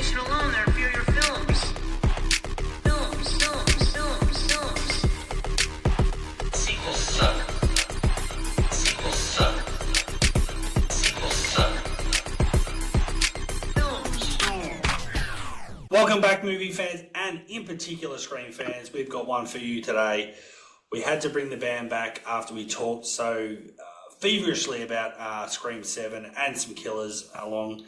station alone there and feel your films. Films. Sequels suck. Sequels suck. Sequels suck. Films. Welcome back, movie fans, and in particular Scream fans. We've got one for you today. We had to bring the band back after we talked so feverishly about Scream 7 and some killers along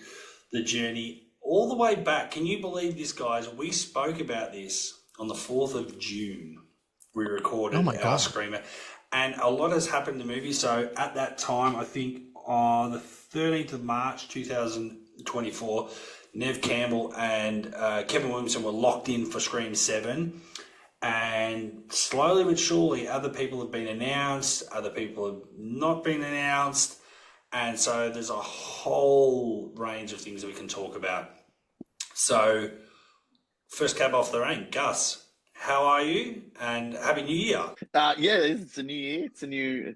the journey all the way back. Can you believe this, guys? We spoke about this on the 4th of June. We recorded our Screamer, and a lot has happened in the movie. So at that time, I think on the 13th of March 2024, Neve Campbell and Kevin Williamson were locked in for Scream 7. And slowly but surely, other people have been announced, other people have not been announced. And so there's a whole range of things that we can talk about. So first cab off the rank, Gus, how are you? And Happy New Year. Yeah, it's a new year. It's a new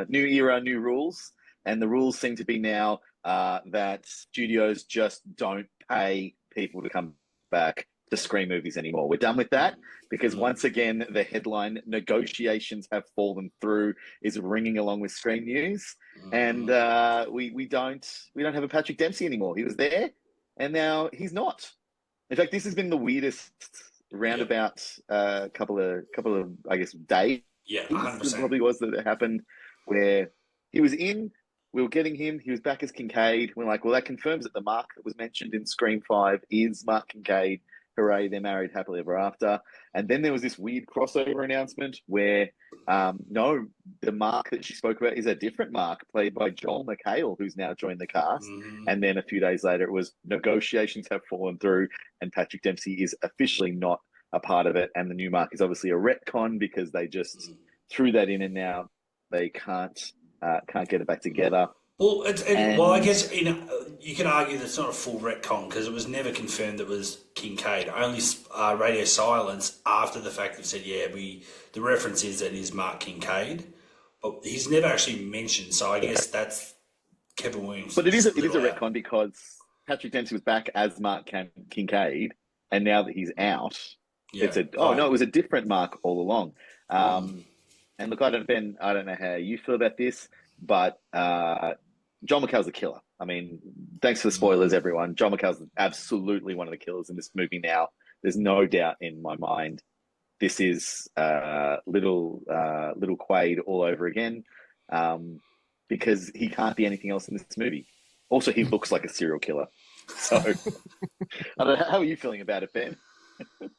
new era, new rules. And the rules seem to be now that studios just don't pay people to come back to Scream movies anymore. We're done with that because once again, the headline "negotiations have fallen through" is ringing along with Scream news, and we don't have a Patrick Dempsey anymore. He was there, and now he's not. In fact, this has been the weirdest roundabout couple of I guess days. Yeah, 100%. It probably was that it happened where he was in. We were getting him. He was back as Kincaid. We're like, well, that confirms that the Mark that was mentioned in Scream 5 is Mark Kincaid. Hooray, they're married happily ever after. And then there was this weird crossover announcement where, no, the Mark that she spoke about is a different Mark, played by Joel McHale, who's now joined the cast. And then a few days later, it was negotiations have fallen through, and Patrick Dempsey is officially not a part of it. And the new Mark is obviously a retcon because they just threw that in, and now they can't get it back together. Well, I guess you can argue that it's not a full retcon because it was never confirmed it was Kincaid. Only radio silence after the fact they've said, the reference is that it is Mark Kincaid, but he's never actually mentioned. So I guess that's Kevin Williams. But it is a retcon because Patrick Dempsey was back as Mark Kincaid, and now that he's out, it was a different Mark all along. And look, I don't know how you feel about this, but John McHale's a killer. I mean, thanks for the spoilers, everyone. John McHale's absolutely one of the killers in this movie now. There's no doubt in my mind. This is little Quaid all over again because he can't be anything else in this movie. Also, he looks like a serial killer. So, I don't know, how are you feeling about it, Ben?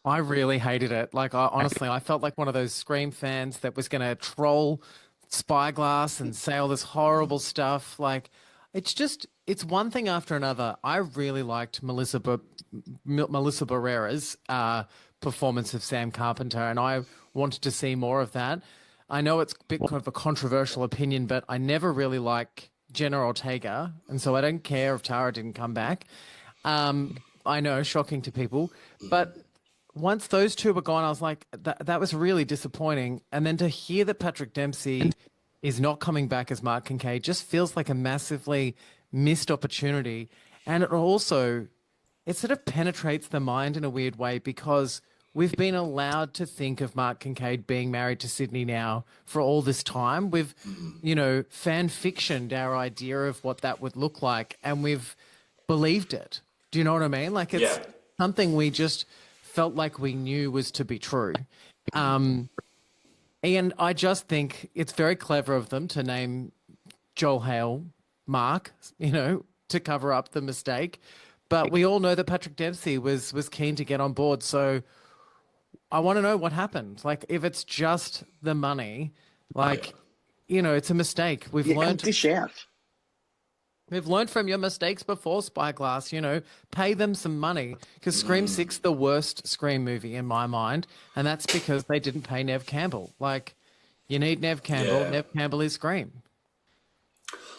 I really hated it. Like, honestly, I felt like one of those Scream fans that was going to troll Spyglass and say all this horrible stuff. Like, it's one thing after another. I really liked Melissa Barrera's performance of Sam Carpenter, and I wanted to see more of that. I know it's a bit kind of a controversial opinion, but I never really liked Jenna Ortega, and so I don't care if Tara didn't come back. I know, shocking to people, but once those two were gone, I was like, that was really disappointing. And then to hear that Patrick Dempsey is not coming back as Mark Kincaid just feels like a massively missed opportunity. And it sort of penetrates the mind in a weird way because we've been allowed to think of Mark Kincaid being married to Sydney now for all this time. We've, fan fictioned our idea of what that would look like, and we've believed it. Do you know what I mean? Like, it's something we just felt like we knew was to be true. And I just think it's very clever of them to name Joel Hale Mark, to cover up the mistake. But we all know that Patrick Dempsey was keen to get on board. So I want to know what happened. Like, if it's just the money, it's a mistake. We've learned to dish out. We've learned from your mistakes before, Spyglass, pay them some money. Because Scream 6, the worst Scream movie in my mind, and that's because they didn't pay Neve Campbell. Like, you need Neve Campbell. Yeah. Neve Campbell is Scream.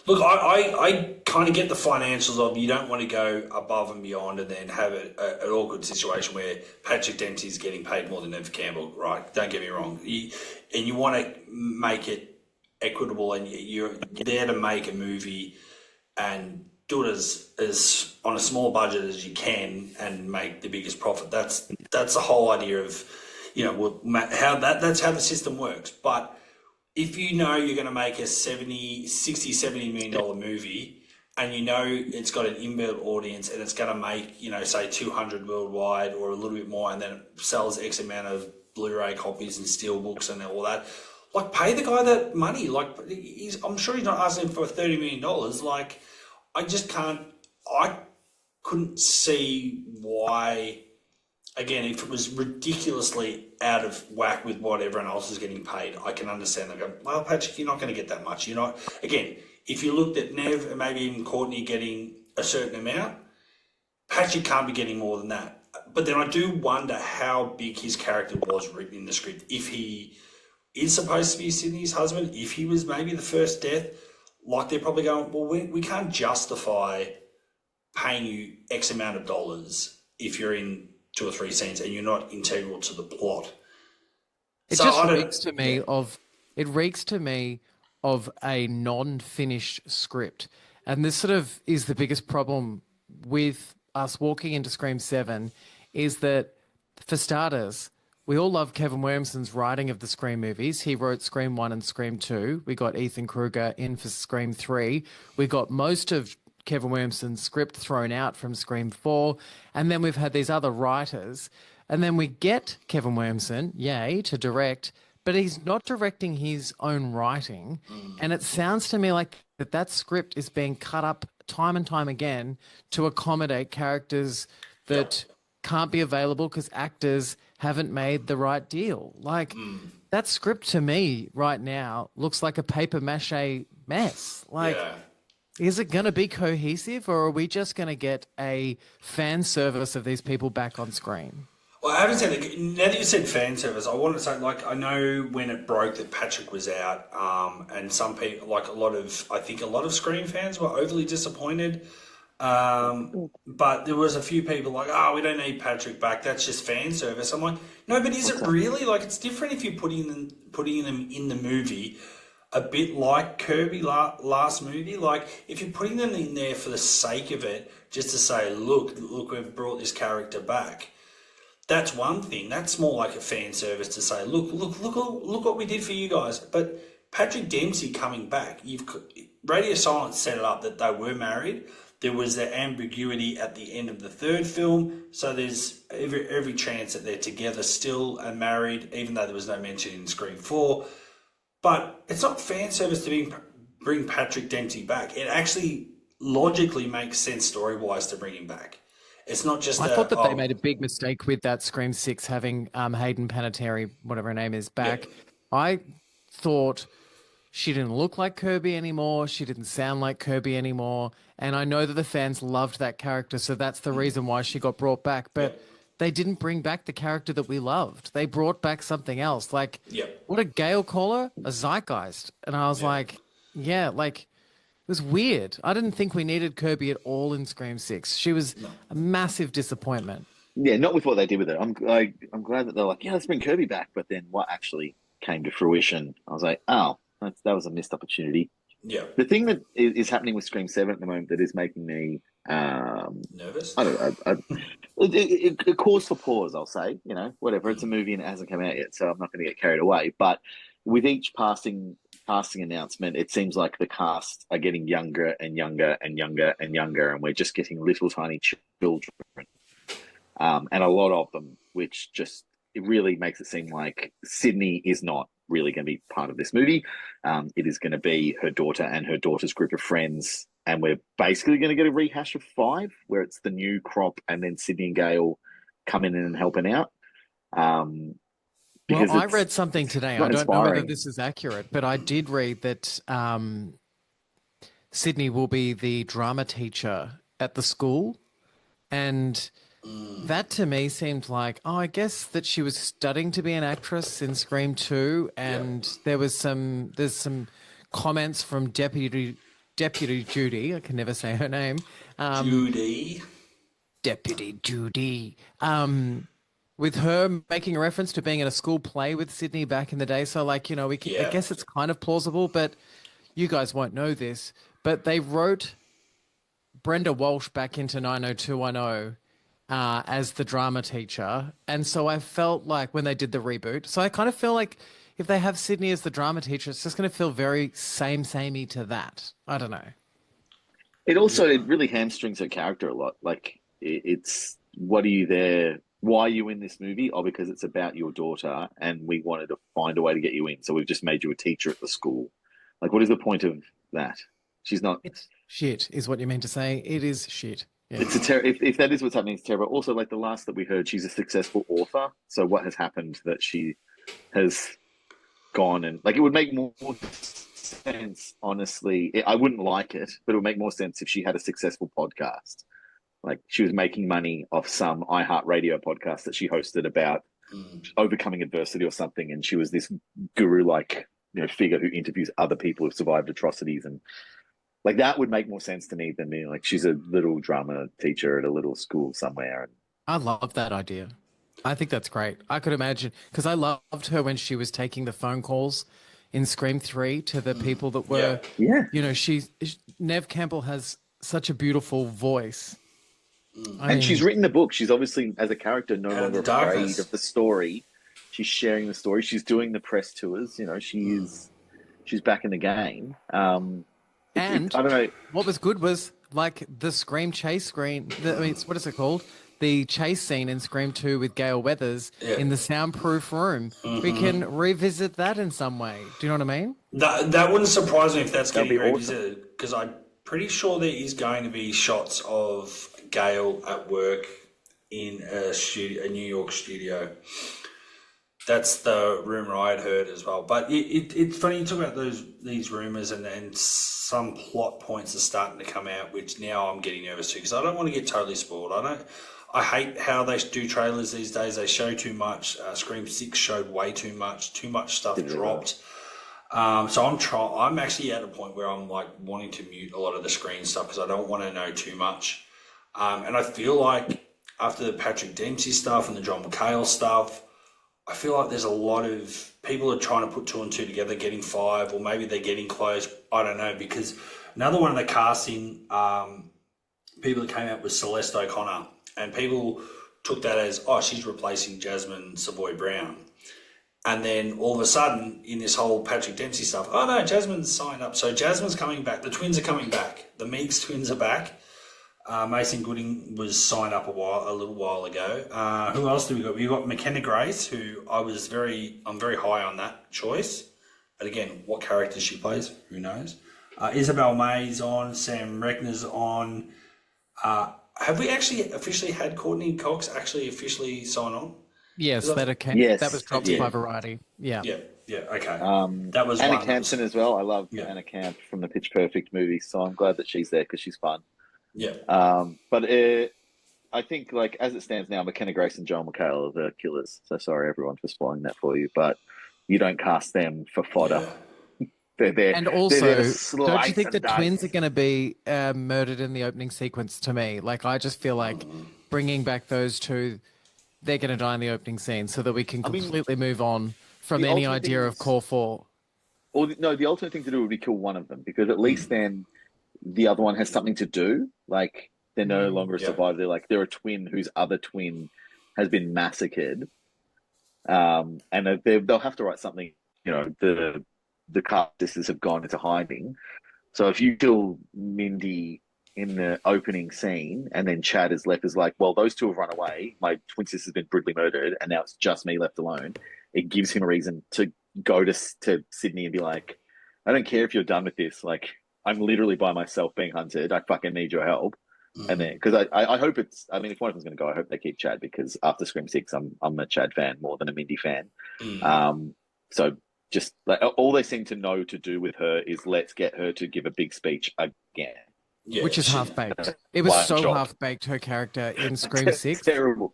Look, I kind of get the financials of you don't want to go above and beyond and then have an awkward situation where Patrick Dempsey is getting paid more than Neve Campbell, right? Don't get me wrong. And you want to make it equitable, and you're there to make a movie and do it as on a small budget as you can and make the biggest profit. That's the whole idea of, that's how the system works. But if you know you're going to make a 70 million movie, and you know it's got an inbuilt audience and it's going to make, say 200 worldwide or a little bit more, and then it sells X amount of Blu-ray copies and steelbooks and all that, like, pay the guy that money. Like, I'm sure he's not asking for $30 million. Like, I couldn't see why, again, if it was ridiculously out of whack with what everyone else is getting paid, I can understand. They go, well, Patrick, you're not going to get that much. You're not, again, if you looked at Neve and maybe even Courtney getting a certain amount, Patrick can't be getting more than that. But then I do wonder how big his character was written in the script. If he is supposed to be Sydney's husband, if he was maybe the first death, like they're probably going, well, we can't justify paying you X amount of dollars if you're in 2 or 3 scenes and you're not integral to the plot. It reeks to me of a non-finished script. And this sort of is the biggest problem with us walking into Scream 7, is that, for starters, we all love Kevin Williamson's writing of the Scream movies. He wrote Scream 1 and Scream 2. We got Ethan Kruger in for Scream 3. We got most of Kevin Williamson's script thrown out from Scream 4. And then we've had these other writers. And then we get Kevin Williamson, yay, to direct, but he's not directing his own writing. And it sounds to me like that script is being cut up time and time again to accommodate characters that can't be available because actors haven't made the right deal. Like, that script to me right now looks like a paper mache mess. Like, is it going to be cohesive, or are we just going to get a fan service of these people back on screen? Well, I haven't said it. Now that you said fan service, I want to say, like, I know when it broke that Patrick was out, and some people, like I think a lot of Scream fans were overly disappointed. But there was a few people like, we don't need Patrick back. That's just fan service. I'm like, no, but is it really? Like, it's different if you're putting them in the movie, a bit like Kirby last movie. Like, if you're putting them in there for the sake of it, just to say, look, we've brought this character back. That's one thing. That's more like a fan service to say, look what we did for you guys. But Patrick Dempsey coming back, Radio Silence set it up that they were married. There was the ambiguity at the end of the third film, so there's every chance that they're together still and married, even though there was no mention in Scream 4. But it's not fan service to bring Patrick Dempsey back. It actually logically makes sense story-wise to bring him back. It's not just I thought that they made a big mistake with that Scream 6 having Hayden Panettiere, whatever her name is, back. Yeah. I thought she didn't look like Kirby anymore. She didn't sound like Kirby anymore. And I know that the fans loved that character, so that's the reason why she got brought back. But they didn't bring back the character that we loved. They brought back something else. Like, what did Gail call her? A zeitgeist. And I was like, it was weird. I didn't think we needed Kirby at all in Scream 6. She was a massive disappointment. Yeah, not with what they did with it. I'm glad that they're like, let's bring Kirby back. But then what actually came to fruition, I was like, that was a missed opportunity. Yeah. The thing that is happening with Scream 7 at the moment that is making me nervous. I don't know. It calls for pause, I'll say. Whatever. It's a movie and it hasn't come out yet, so I'm not going to get carried away. But with each casting announcement, it seems like the cast are getting younger and younger and younger and younger, and we're just getting little tiny children, and a lot of them, which just it really makes it seem like Sydney is not really going to be part of this movie. It is going to be her daughter and her daughter's group of friends, and we're basically going to get a rehash of 5, where it's the new crop and then Sydney and Gail coming in and helping out. Well, I read something today. I don't know whether this is accurate, but I did read that Sydney will be the drama teacher at the school. And that to me seemed like, I guess that she was studying to be an actress in Scream 2. And there's some comments from Deputy Judy. I can never say her name. Deputy Judy. With her making a reference to being in a school play with Sydney back in the day. So, I guess it's kind of plausible, but you guys won't know this. But they wrote Brenda Walsh back into 90210 as the drama teacher. And so I felt like when they did the reboot, so I kind of feel like if they have Sydney as the drama teacher, it's just going to feel very samey to that. I don't know. It really hamstrings her character a lot. Like it's what are you there? Why are you in this movie? Oh, because it's about your daughter, and we wanted to find a way to get you in, so we've just made you a teacher at the school. Like, what is the point of that? She's not. It's shit, is what you mean to say. It is shit. Yeah. It's if that is what's happening, it's terrible. Also, like the last that we heard, she's a successful author. So what has happened that she has gone and like it would make more sense, honestly. I wouldn't like it, but it would make more sense if she had a successful podcast. Like she was making money off some iHeartRadio podcast that she hosted about overcoming adversity or something, and she was this guru-like figure who interviews other people who've survived atrocities, and like that would make more sense to me than being like she's a little drama teacher at a little school somewhere. And I love that idea. I think that's great. I could imagine because I loved her when she was taking the phone calls in Scream 3 to the people that were, Neve Campbell has such a beautiful voice. And she's written a book. She's obviously, as a character, no longer afraid of the story. She's sharing the story. She's doing the press tours. She's back in the game. And I don't know. What was good was like the Scream chase screen. What is it called? The chase scene in Scream 2 with Gail Weathers in the soundproof room. We can revisit that in some way. Do you know what I mean? That wouldn't surprise me if that's getting revisited, because I'm pretty sure there is going to be shots of Gail at work in a New York studio. That's the rumor I had heard as well. But it's funny you talk about these rumors and some plot points are starting to come out, which now I'm getting nervous too, because I don't want to get totally spoiled. I hate how they do trailers these days. They show too much. Scream 6 showed way too much. Too much stuff dropped. So I'm actually at a point where I'm like wanting to mute a lot of the Scream stuff because I don't want to know too much. And I feel like after the Patrick Dempsey stuff and the John McHale stuff, I feel like there's a lot of people are trying to put 2 and 2 together, getting 5, or maybe they're getting close. I don't know, because another one of the casting people that came out was Celeste O'Connor, and people took that as, she's replacing Jasmine Savoy Brown. And then all of a sudden, in this whole Patrick Dempsey stuff, no, Jasmine's signed up. So Jasmine's coming back. The twins are coming back. The Meeks twins are back. Mason Gooding was signed up a little while ago. Who else do we got? We got McKenna Grace, who I'm very high on that choice. But again, what character she plays, who knows? Isabel May's on. Sam Reckner's on. Have we actually officially had Courtney Cox actually officially sign on? Yes, that was dropped by Variety. Yeah. Yeah, okay. That was Anna Campson as well. I love Anna Camp from the Pitch Perfect movie, so I'm glad that she's there because she's fun. Yeah. But I think, like, as it stands now, McKenna Grace and Joel McHale are the killers. So sorry, everyone, for spoiling that for you. But you don't cast them for fodder. Yeah. They're there. And also, don't you think the twins are going to be murdered in the opening sequence to me? Like, I just feel like bringing back those two, they're going to die in the opening scene so that we can completely move on from any idea of Core 4. The ultimate thing to do would be kill one of them, because at least then the other one has something to do. Like, they're no longer a survivor. They're like, they're a twin whose other twin has been massacred. And they'll have to write something, the Carpenters have gone into hiding. So if you kill Mindy in the opening scene and then Chad is left as like, well, those two have run away. My twin sister's been brutally murdered and now it's just me left alone. It gives him a reason to go to Sydney and be like, I don't care if you're done with this. Like, I'm literally by myself being hunted. I fucking need your help. And then, because I hope if one of them's going to go, I hope they keep Chad, because after Scream 6, I'm a Chad fan more than a Mindy fan. So just like all they seem to know to do with her is let's get her to give a big speech again. Yeah, which is half-baked. It was so half-baked, her character in Scream 6. Terrible.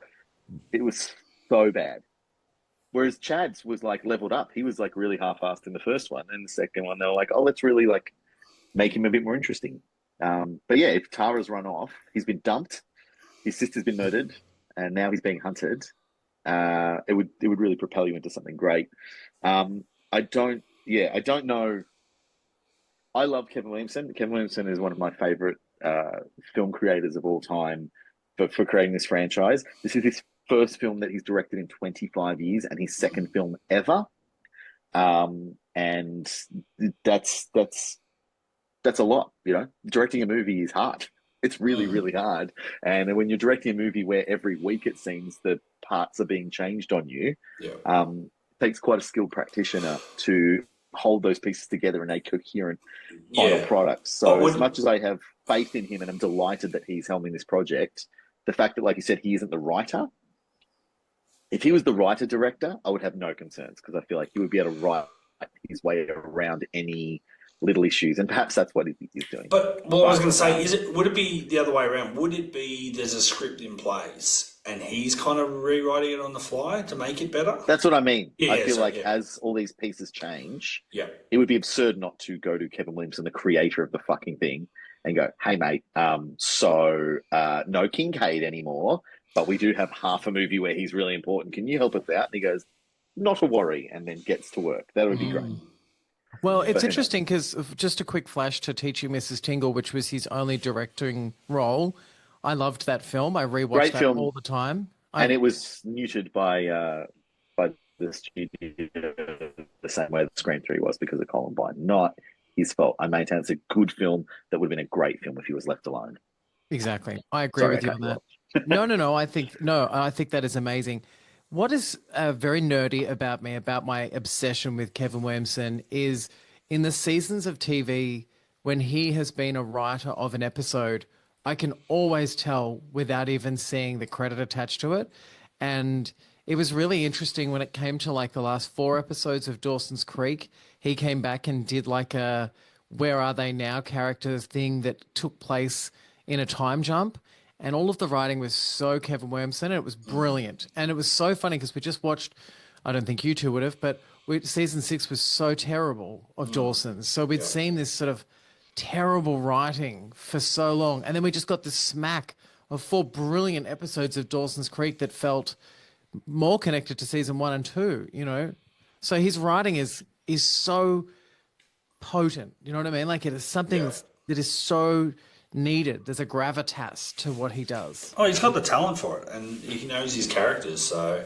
It was so bad. Whereas Chad's was like leveled up. He was like really half-assed in the first one. And the second one, they were like, let's really like make him a bit more interesting. But yeah, if Tara's run off, he's been dumped, his sister's been murdered, and now he's being hunted. It would really propel you into something great. I don't know. I love Kevin Williamson. Kevin Williamson is one of my favorite film creators of all time for creating this franchise. This is his first film that he's directed in 25 years and his second film ever. And that's a lot, you know. Directing a movie is hard. It's really, really hard. And when you're directing a movie where every week it seems the parts are being changed on you, it takes quite a skilled practitioner to hold those pieces together in a coherent final product. So as much as I have faith in him and I'm delighted that he's helming this project, the fact that, like you said, he isn't the writer, if he was the writer-director, I would have no concerns because I feel like he would be able to write his way around any little issues, and perhaps that's what he's doing. But what I was going to say, would it be the other way around? Would it be there's a script in place and he's kind of rewriting it on the fly to make it better? That's what I mean. I feel like as all these pieces change, it would be absurd not to go to Kevin Williamson, the creator of the fucking thing, and go, hey, mate, no Kincaid anymore, but we do have half a movie where he's really important. Can you help us out? And he goes, not a worry, and then gets to work. That would be great. Well, it's interesting because just a quick flash to Teaching Mrs. Tingle, which was his only directing role. I loved that film. I rewatched that all the time. And it was neutered by the studio the same way that Scream 3 was because of Columbine. Not his fault. I maintain it's a good film that would have been a great film if he was left alone. Exactly. I agree with you on that. No. I think that is amazing. What is very nerdy about me, about my obsession with Kevin Williamson, is in the seasons of TV when he has been a writer of an episode, I can always tell without even seeing the credit attached to it. And it was really interesting when it came to like the last 4 episodes of Dawson's Creek. He came back and did like a Where Are They Now character thing that took place in a time jump. And all of the writing was so Kevin Williamson, and it was brilliant. And it was so funny because we just watched, I don't think you two would have, but season 6 was so terrible of Dawson's. So we'd seen this sort of terrible writing for so long. And then we just got this smack of 4 brilliant episodes of Dawson's Creek that felt more connected to season 1 and 2, you know? So his writing is so potent, you know what I mean? Like it is something that is so needed. There's a gravitas to what he does. Oh, he's got the talent for it, and he knows his characters. So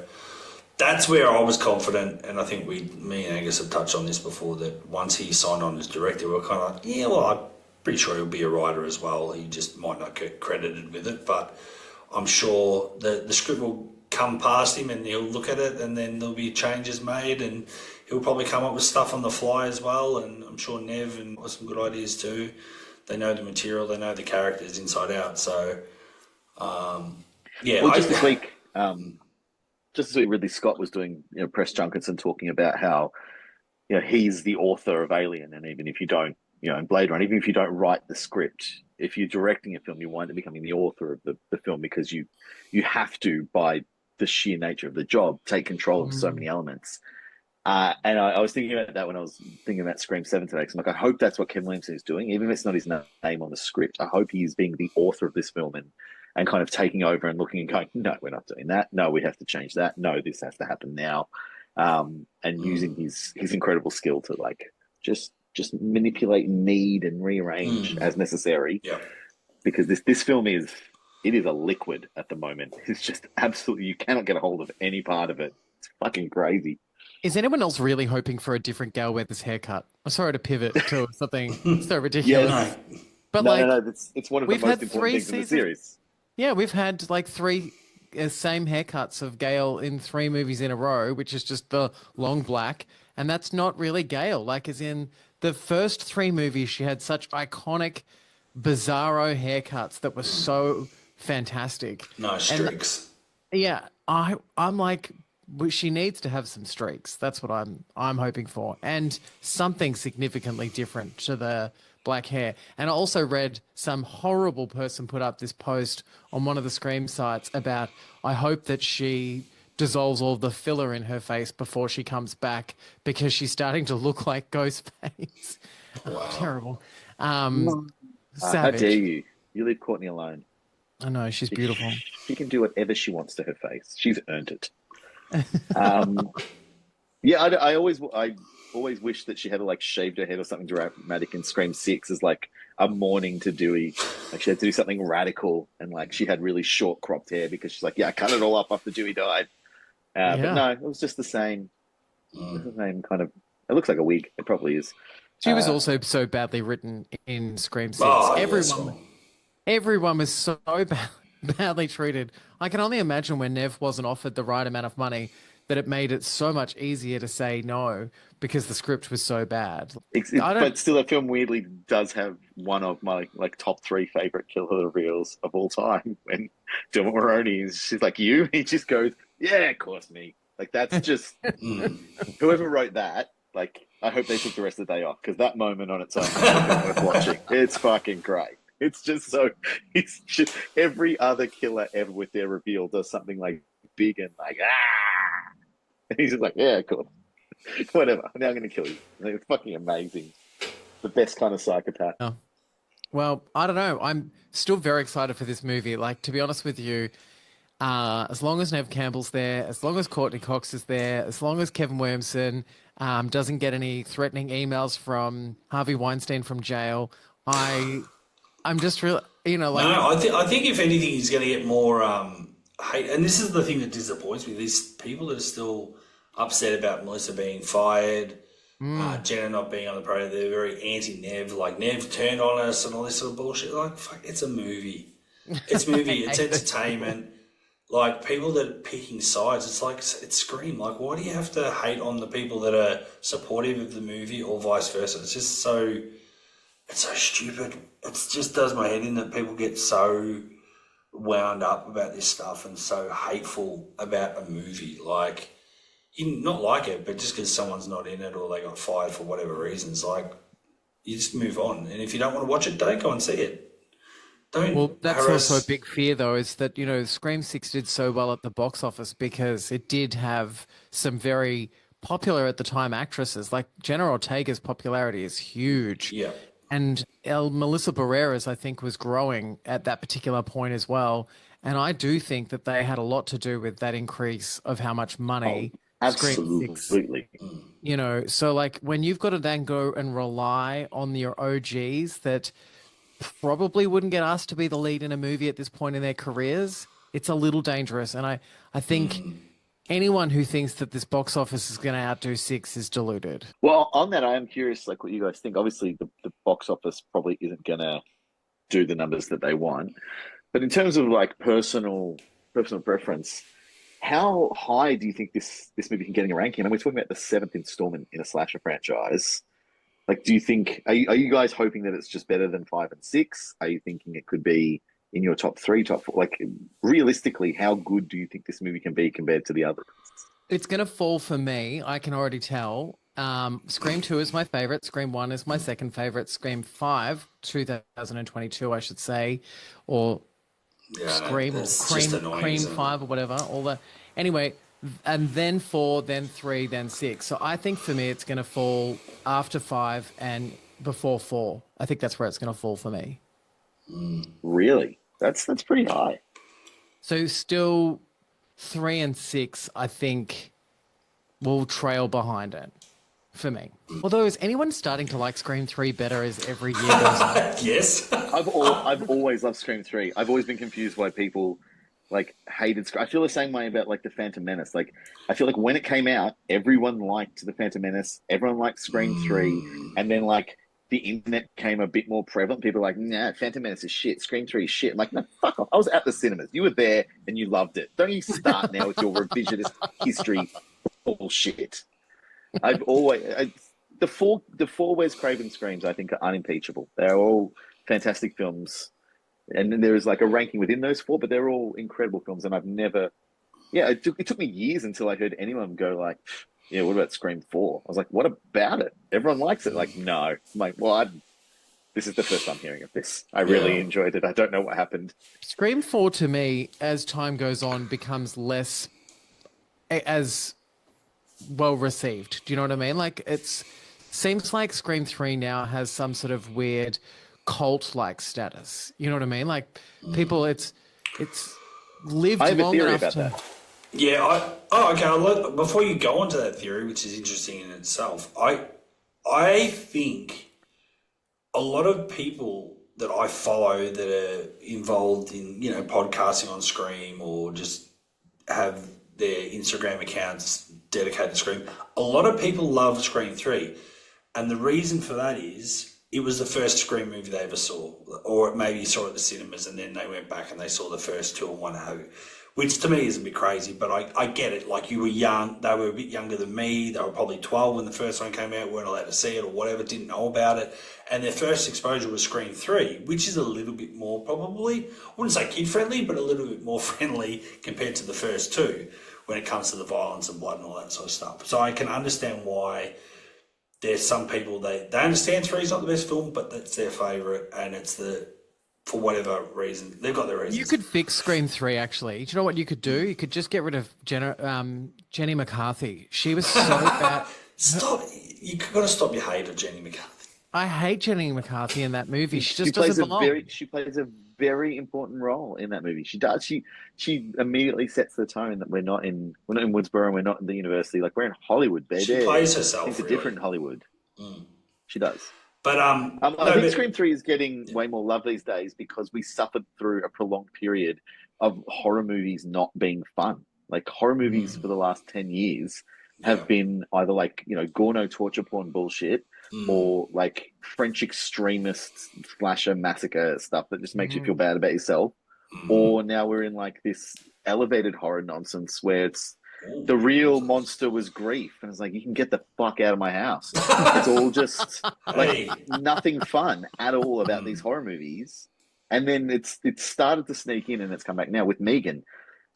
that's where I was confident, and I think me and Angus have touched on this before, that once he signed on as director, we were kind of like, I'm pretty sure he'll be a writer as well. He just might not get credited with it, but I'm sure the script will come past him and he'll look at it, and then there'll be changes made, and he'll probably come up with stuff on the fly as well. And I'm sure Neve and some good ideas too. They know the material, they know the characters inside out. So, Well, just this week, Ridley Scott was doing press junkets and talking about how he's the author of Alien, and even if you don't, in Blade Runner, even if you don't write the script, if you're directing a film, you wind up becoming the author of the film because you have to, by the sheer nature of the job, take control of so many elements. And I was thinking about that when I was thinking about Scream 7 today. Because I'm like, I hope that's what Kevin Williamson is doing. Even if it's not his name on the script, I hope he's being the author of this film and kind of taking over and looking and going, no, we're not doing that. No, we have to change that. No, this has to happen now. And using his incredible skill to like just manipulate and knead and rearrange as necessary. Yeah. Because this film is a liquid at the moment. It's just absolutely, you cannot get a hold of any part of it. It's fucking crazy. Is anyone else really hoping for a different Gail Weathers haircut? I'm sorry to pivot to something so ridiculous. No. But no, it's one of the most important things in the series. Yeah, we've had like 3 same haircuts of Gail in 3 movies in a row, which is just the long black. And that's not really Gail. Like, as in the first 3 movies, she had such iconic, bizarro haircuts that were so fantastic. No streaks. I'm like, she needs to have some streaks. That's what I'm hoping for, and something significantly different to the black hair. And I also read some horrible person put up this post on one of the Scream sites about, I hope that she dissolves all the filler in her face before she comes back because she's starting to look like Ghostface. Wow. Terrible. How Savage. dare you? You leave Courtney alone. I know, she's beautiful. She can do whatever she wants to her face. She's earned it. I always wished that she had like shaved her head or something dramatic in Scream 6 as like a mourning to Dewey. Like she had to do something radical, and like she had really short cropped hair because she's like, yeah, I cut it all up after Dewey died. But no, it was just the same kind of. It looks like a wig. It probably is. She was also so badly written in Scream 6. Oh, Everyone was so badly treated. I can only imagine when Neve wasn't offered the right amount of money that it made it so much easier to say no because the script was so bad. But still, that film weirdly does have one of my like top 3 favorite killer reveals of all time. When Dermot Mulroney she's like, "You?" He just goes, "Yeah, of course, me." Like that's just whoever wrote that. Like, I hope they took the rest of the day off because that moment on its own is worth watching. It's fucking great. It's just so. It's just every other killer ever with their reveal does something like big and like and he's just like, yeah, cool, whatever. Now I'm going to kill you. Like, it's fucking amazing. The best kind of psychopath. Oh. Well, I don't know. I'm still very excited for this movie. Like, to be honest with you, as long as Neve Campbell's there, as long as Courtney Cox is there, as long as Kevin Williamson doesn't get any threatening emails from Harvey Weinstein from jail, I'm just really, like. No, I think if anything, he's going to get more hate. And this is the thing that disappoints me. These people that are still upset about Melissa being fired, Jenna not being on the program, they're very anti-Neve. Like, Neve turned on us and all this sort of bullshit. Like, fuck, it's a movie. It's movie. It's entertainment. Like, people that are picking sides, it's like, it's Scream. Like, why do you have to hate on the people that are supportive of the movie or vice versa? It's just so... It's so stupid. It just does my head in that people get so wound up about this stuff and so hateful about a movie. Like, you not like it, but just because someone's not in it or they got fired for whatever reasons, like, you just move on. And if you don't want to watch it, don't go and see it. Well, that's also a big fear, though, is that, Scream 6 did so well at the box office because it did have some very popular at the time actresses. Like, Jenna Ortega's popularity is huge. Yeah. And Melissa Barrera's, I think, was growing at that particular point as well. And I do think that they had a lot to do with that increase of how much money absolutely. Scream 6, so like when you've got to then go and rely on your OGs that probably wouldn't get asked to be the lead in a movie at this point in their careers, it's a little dangerous. And I think anyone who thinks that this box office is going to outdo 6 is deluded. Well, on that, I am curious, like, what you guys think. Obviously, the box office probably isn't going to do the numbers that they want. But in terms of, like, personal preference, how high do you think this movie can get in a ranking? And we're talking about the 7th installment in a slasher franchise. Like, do you think... Are you guys hoping that it's just better than 5 and 6? Are you thinking it could be in your top 3, top 4? Like, realistically, how good do you think this movie can be compared to the others? It's going to fall for me. I can already tell. Scream 2 is my favorite. Scream 1 is my second favorite. Scream 5, 2022, I should say, or Scream or Cream 5 or whatever. All the anyway, and then 4, then 3, then 6. So I think for me, it's going to fall after 5 and before 4. I think that's where it's going to fall for me. Really? That's pretty high. So still 3 and 6, I think, will trail behind it for me. Although, is anyone starting to like Scream 3 better as every year goes on? Yes. I've always loved Scream 3. I've always been confused why people like hated Scream. I feel the same way about like the Phantom Menace. Like, I feel like when it came out, everyone liked the Phantom Menace. Everyone liked Scream 3, and then like the internet became a bit more prevalent. People were like, nah, Phantom Menace is shit. Scream 3 is shit. I'm like, no, fuck off. I was at the cinemas. You were there and you loved it. Don't you start now with your revisionist history bullshit. I've always... The four Wes Craven Screams, I think, are unimpeachable. They're all fantastic films. And then there is like a ranking within those 4, but they're all incredible films. And I've never... Yeah, it took me years until I heard anyone go like... Yeah, what about Scream 4? I was like, what about it? Everyone likes it. Like, no. I'm like, well, this is the first I'm hearing of this. I really enjoyed it. I don't know what happened. Scream 4, to me, as time goes on, becomes less as well received. Do you know what I mean? Like, seems like Scream 3 now has some sort of weird cult-like status. You know what I mean? Like, people, it's lived I have long a theory enough about to... that. Okay. Before you go on to that theory, which is interesting in itself, I think a lot of people that I follow that are involved in, podcasting on Scream or just have their Instagram accounts dedicated to Scream, a lot of people love Scream 3. And the reason for that is it was the first Scream movie they ever saw, or maybe saw it at the cinemas and then they went back and they saw the first two and what have you. Which to me is a bit crazy, but I get it. Like, you were young, they were a bit younger than me, they were probably 12 when the first one came out, weren't allowed to see it or whatever, didn't know about it. And their first exposure was Scream 3, which is a little bit more probably, I wouldn't say kid-friendly, but a little bit more friendly compared to the first two when it comes to the violence and blood and all that sort of stuff. So I can understand why there's some people, they understand 3 is not the best film, but that's their favourite, and it's for whatever reason. They've got their reasons. You could fix Scream 3, actually. Do you know what you could do? You could just get rid of Jenny McCarthy. She was so bad. Stop. You've got to stop your hate of Jenny McCarthy. I hate Jenny McCarthy in that movie. She just plays doesn't belong. She plays a very important role in that movie. She does. She immediately sets the tone that we're not in Woodsboro, we're not in the university. Like, we're in Hollywood, baby. She plays herself. It's a different Hollywood. She does. But I think Scream 3 is getting way more love these days because we suffered through a prolonged period of horror movies not being fun. Like, horror movies for the last 10 years have been either like, Gorno torture porn bullshit or like French extremist slasher massacre stuff that just makes you feel bad about yourself. Or now we're in like this elevated horror nonsense where it's the real monster was grief. And it's like, you can get the fuck out of my house. It's all just like nothing fun at all about these horror movies. And then it's started to sneak in and it's come back now with Megan.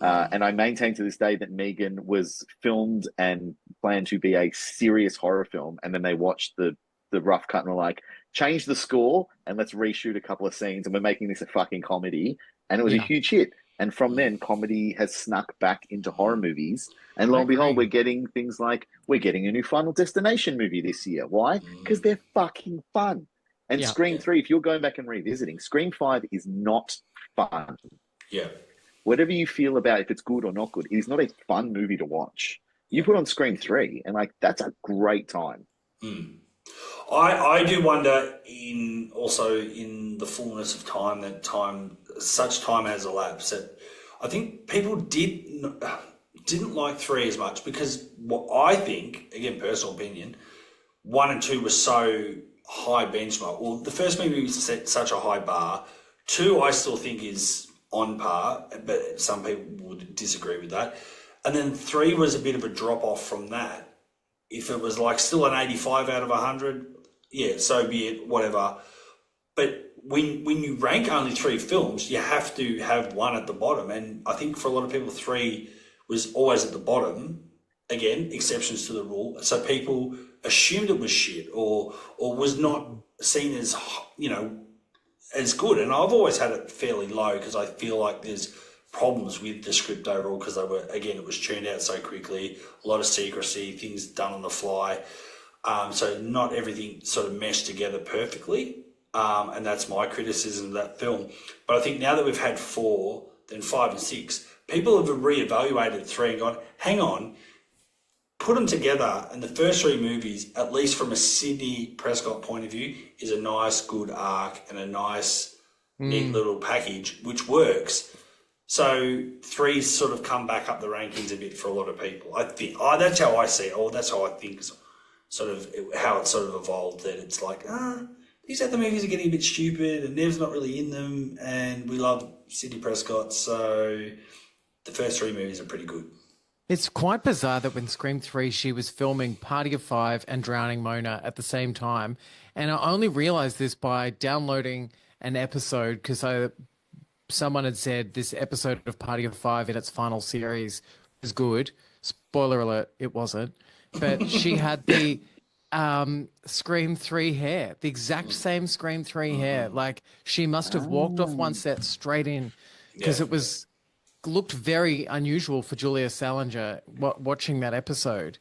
And I maintain to this day that Megan was filmed and planned to be a serious horror film. And then they watched the rough cut and were like, change the score and let's reshoot a couple of scenes. And we're making this a fucking comedy. And it was a huge hit. And from then, comedy has snuck back into horror movies. And lo and behold, we're getting things like, we're getting a new Final Destination movie this year. Why? Because they're fucking fun. And Scream 3, if you're going back and revisiting, Scream 5 is not fun. Yeah. Whatever you feel about if it's good or not good, it is not a fun movie to watch. You put on Scream 3, and like, that's a great time. I do wonder in the fullness of time that such time has elapsed that I think people didn't like 3 as much because what I think, again, personal opinion, 1 and 2 were so high benchmark. Well, the first movie set such a high bar. 2 I still think is on par, but some people would disagree with that. And then 3 was a bit of a drop off from that. If it was like still an 85 out of 100, yeah, so be it, whatever. But when you rank only 3 films, you have to have 1 at the bottom. And I think for a lot of people, 3 was always at the bottom. Again, exceptions to the rule. So people assumed it was shit or was not seen as, as good. And I've always had it fairly low because I feel like there's problems with the script overall because it was churned out so quickly, a lot of secrecy, things done on the fly. So not everything sort of meshed together perfectly. And that's my criticism of that film. But I think now that we've had 4, then 5 and 6, people have reevaluated 3 and gone, hang on, put them together. And the first 3 movies, at least from a Sidney Prescott point of view, is a nice, good arc and a nice, neat little package, which works. So 3's sort of come back up the rankings a bit for a lot of people. I think that's how I see it, or that's how I think sort of how it sort of evolved, that it's like, these other movies are getting a bit stupid and Neve's not really in them and we love Sidney Prescott, so the first 3 movies are pretty good. It's quite bizarre that when Scream 3, she was filming Party of 5 and Drowning Mona at the same time. And I only realized this by downloading an episode because someone had said this episode of Party of 5 in its final series was good. Spoiler alert, it wasn't. But she had the Scream 3 hair, the exact same Scream 3 hair. Like, she must have walked off one set straight in because it looked very unusual for Julia Salinger watching that episode.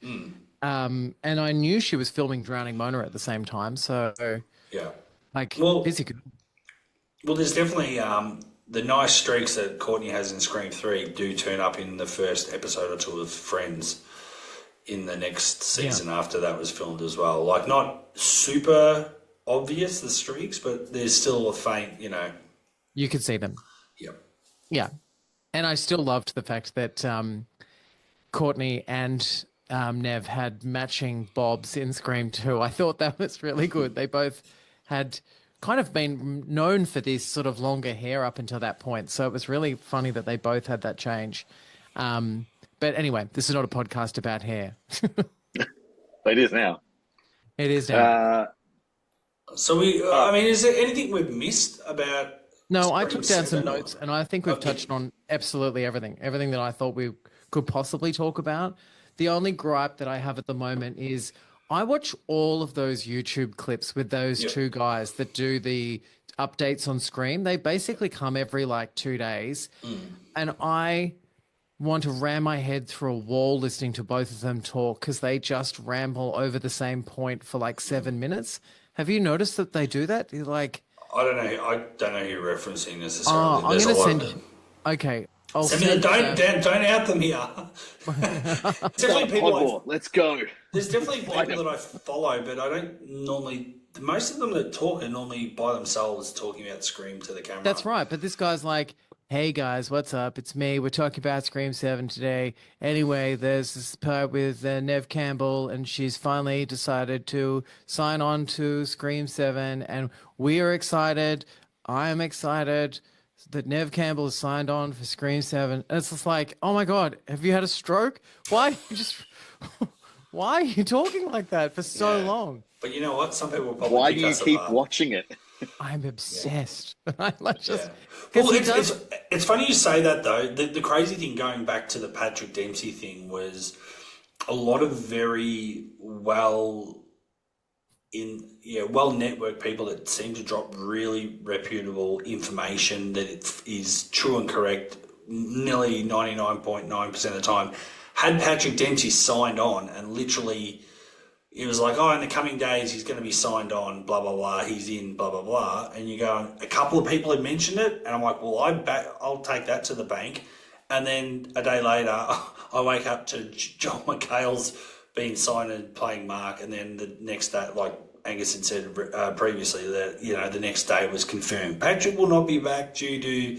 And I knew she was filming Drowning Mona at the same time. So, busy. Well, there's definitely the nice streaks that Courtney has in Scream 3 do turn up in the first episode or two of Friends in the next season after that was filmed as well. Like, not super obvious, the streaks, but there's still a faint, You could see them. Yep. Yeah. And I still loved the fact that Courtney and Neve had matching bobs in Scream 2. I thought that was really good. They both had kind of been known for this sort of longer hair up until that point. So it was really funny that they both had that change. But anyway, this is not a podcast about hair. It is now. It is now. So is there anything we've missed about? No, I Scream took down 7 some notes, and I think we've touched on absolutely everything that I thought we could possibly talk about. The only gripe that I have at the moment is I watch all of those YouTube clips with those two guys that do the updates on Scream. They basically come every 2 days, and I want to ram my head through a wall listening to both of them talk because they just ramble over the same point for 7 minutes. Have you noticed that they do that? You're like, I don't know who you're referencing necessarily. I'm going to send. Okay, I'll send. Don't out them here. Definitely people. Let's go. There's definitely people that I follow, but I don't normally. Most of them that talk are normally by themselves talking about Scream to the camera. That's right, but this guy's like, "Hey guys, what's up? It's me. We're talking about Scream 7 today. Anyway, there's this part with Neve Campbell, and she's finally decided to sign on to Scream 7, and we are excited. I am excited that Neve Campbell has signed on for Scream 7. And it's just like, oh my God, have you had a stroke? Why are you talking like that for so long? But you know what? Some people will probably Why do you keep watching it? I'm obsessed. It's funny you say that though. The crazy thing going back to the Patrick Dempsey thing was a lot of very well networked people that seem to drop really reputable information that it is true and correct nearly 99.9% of the time. Had Patrick Dempsey signed on and literally it was like, in the coming days he's going to be signed on, blah, blah, blah, he's in, blah, blah, blah. And you go, a couple of people had mentioned it, and I'm like, well, I'll take that to the bank. And then a day later, I wake up to John McHale's being signed and playing Mark, and then the next day, like Angus had said previously, that, the next day was confirmed. Patrick will not be back due to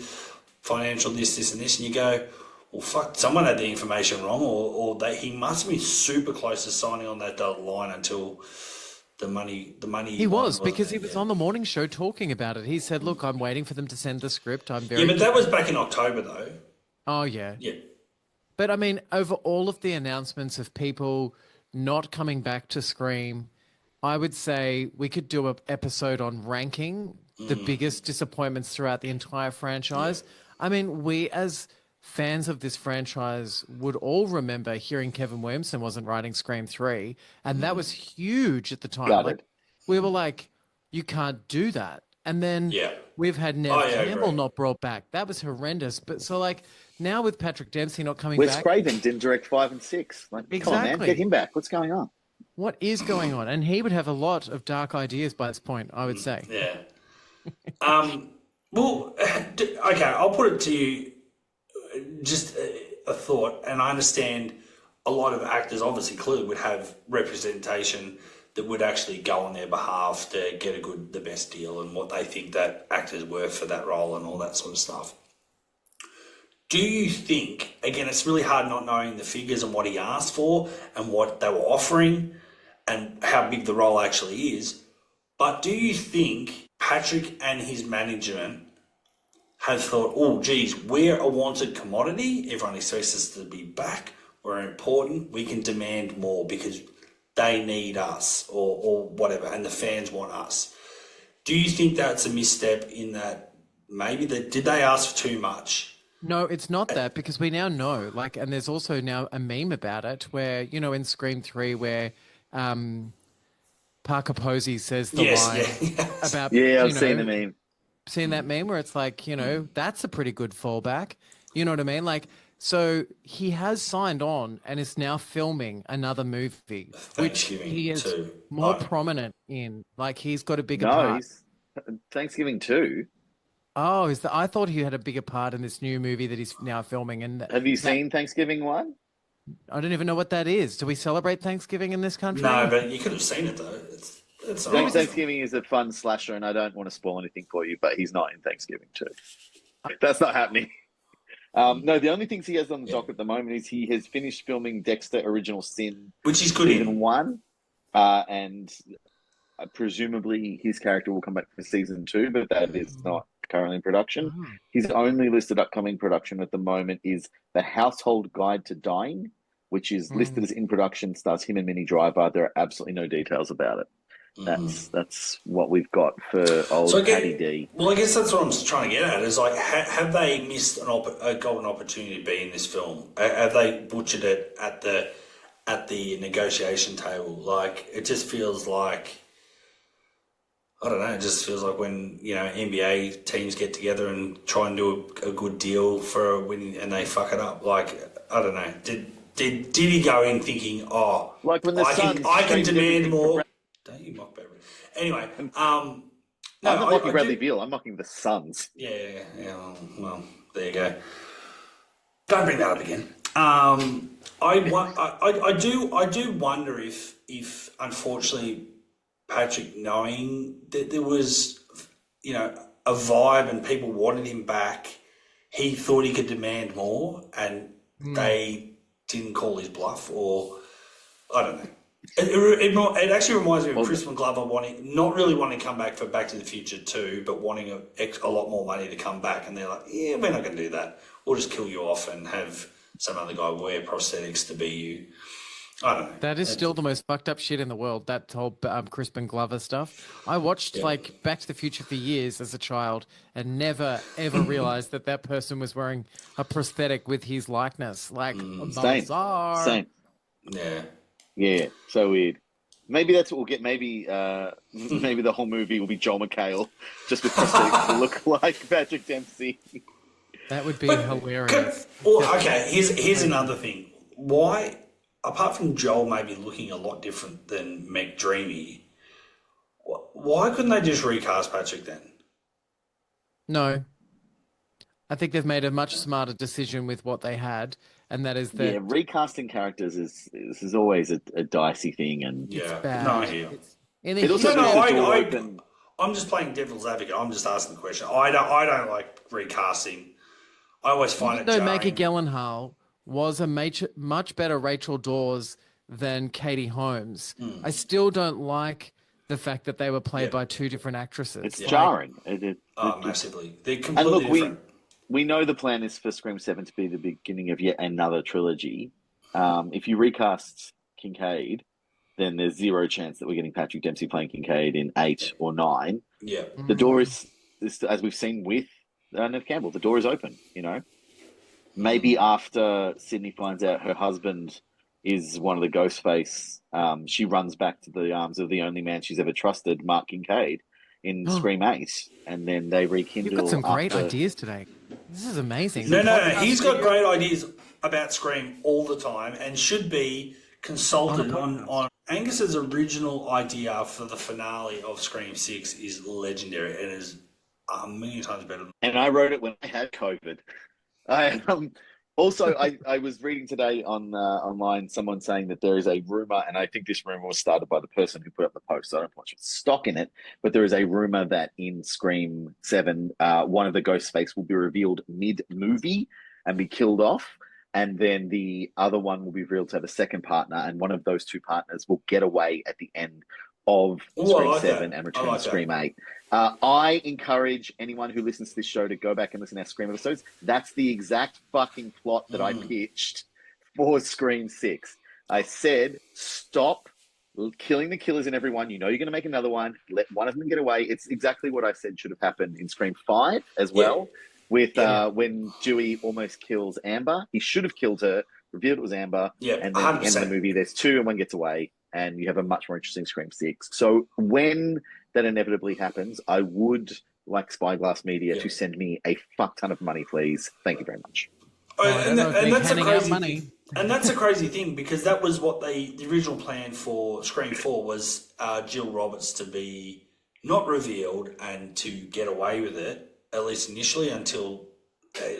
financial this, and this. And you go, well, fuck, someone had the information wrong, or that he must be super close to signing on that dotted line until the money. He was, because he was on the morning show talking about it. He said, "Look, I'm waiting for them to send the script. I'm very." Yeah, but that was back in October, though. Oh yeah. Yeah. But I mean, over all of the announcements of people not coming back to Scream, I would say we could do an episode on ranking the biggest disappointments throughout the entire franchise. Yeah. I mean, we as fans of this franchise would all remember hearing Kevin Williamson wasn't writing Scream 3, and that was huge at the time. We were like, you can't do that. And then we've had Neve Campbell not brought back. That was horrendous. But so now with Patrick Dempsey not coming back. Wes Craven didn't direct 5 and 6. Come on, man, get him back. What's going on? What is going on? And he would have a lot of dark ideas by this point, I would say. Yeah. Well, okay, I'll put it to you. Just a thought, and I understand a lot of actors obviously clearly would have representation that would actually go on their behalf to get the best deal and what they think that actor's worth for that role and all that sort of stuff. Do you think, again, it's really hard not knowing the figures and what he asked for and what they were offering and how big the role actually is, but do you think Patrick and his management have thought, oh, geez, we're a wanted commodity. Everyone expects us to be back. We're important. We can demand more because they need us or whatever, and the fans want us. Do you think that's a misstep in that maybe did they ask for too much? No, it's not that, because we now know, and there's also now a meme about it where, in Scream 3 where Parker Posey says the line about... Yeah, I've seen the meme. Seen that meme where it's like, that's a pretty good fallback. You know what I mean? So he has signed on and is now filming another movie, which he is more prominent in. He's got a bigger part. Thanksgiving 2. Oh, I thought he had a bigger part in this new movie that he's now filming, and Have you that seen Thanksgiving one? I don't even know what that is. Do we celebrate Thanksgiving in this country? No, but you could have seen it though. It's all right. Thanksgiving is a fun slasher, and I don't want to spoil anything for you, but he's not in Thanksgiving too. That's not happening. No, the only things he has on the dock at the moment is he has finished filming Dexter Original Sin, Which is good. season 1, and presumably his character will come back for season 2, but that is not currently in production. Oh. His only listed upcoming production at the moment is The Household Guide to Dying, which is listed as in production, stars him and Minnie Driver. There are absolutely no details about it. That's what we've got for old Patty D. Well, I guess that's what I'm trying to get at. Is like, have they missed a golden opportunity to be in this film? Have they butchered it at the negotiation table? Like, it just feels like, I don't know. It just feels like when NBA teams get together and try and do a good deal for a win and they fuck it up. Like, I don't know. Did he go in thinking, oh, like when the I can demand more? Don't you mock Beverly. Anyway, no, I'm not mocking Bradley Beal. I'm mocking the Suns. Yeah. Well, there you go. Don't bring that up again. I do wonder if unfortunately Patrick, knowing that there was a vibe and people wanted him back, he thought he could demand more, and they didn't call his bluff, or I don't know. It actually reminds me of Crispin Glover not really wanting to come back for Back to the Future 2, but wanting a lot more money to come back, and they're like, yeah, we're not going to do that. We'll just kill you off and have some other guy wear prosthetics to be you. I don't know. That is still the most fucked up shit in the world, that whole Crispin Glover stuff. I watched Back to the Future for years as a child and never, ever realized that person was wearing a prosthetic with his likeness. Like, bizarre. Same. Yeah. Yeah, so weird. Maybe that's what we'll get. Maybe the whole movie will be Joel McHale, just with prosthetics to look like Patrick Dempsey. That would be hilarious. Okay, here's another thing. Why, apart from Joel maybe looking a lot different than McDreamy, why couldn't they just recast Patrick then? No. I think they've made a much smarter decision with what they had. And that is that recasting characters is always a dicey thing, and it's bad. No, I hear. It also I'm just playing devil's advocate. I'm just asking the question. I don't like recasting. I always find Even though Maggie Gyllenhaal was a much better Rachel Dawes than Katie Holmes, I still don't like the fact that they were played by two different actresses. It's jarring. Massively. They're completely different. We know the plan is for Scream 7 to be the beginning of yet another trilogy. If you recast Kincaid, then there's zero chance that we're getting Patrick Dempsey playing Kincaid in 8 or 9. Yeah. The door is, as we've seen with Neve Campbell, the door is open, Maybe after Sydney finds out her husband is one of the Ghostface, she runs back to the arms of the only man she's ever trusted, Mark Kincaid, in Scream 8, and then they rekindle. You've got some great ideas today. This is amazing. No. He's got great ideas about Scream all the time and should be consulted on. Angus's original idea for the finale of Scream 6 is legendary and is a million times better. And I wrote it when I had COVID. Also, I was reading today online someone saying that there is a rumor, and I think this rumor was started by the person who put up the post, so I don't put much stock in it, but there is a rumor that in Scream 7, one of the Ghostface will be revealed mid-movie and be killed off, and then the other one will be revealed to have a second partner, and one of those two partners will get away at the end of Scream 7 and return to Scream 8. I encourage anyone who listens to this show to go back and listen to our Scream episodes. That's the exact fucking plot that I pitched for Scream 6. I said, stop killing the killers in everyone. You're going to make another one. Let one of them get away. It's exactly what I said should have happened in Scream 5 as well. With when Dewey almost kills Amber. He should have killed her, revealed it was Amber. Yeah, and then at the end of the movie, there's two and one gets away. And you have a much more interesting Scream 6. So when that inevitably happens, I would like Spyglass Media to send me a fuck ton of money, please. Thank you very much. And that's a crazy thing. And that's a crazy thing because that was what the original plan for Scream 4 was Jill Roberts to be not revealed and to get away with it at least initially, until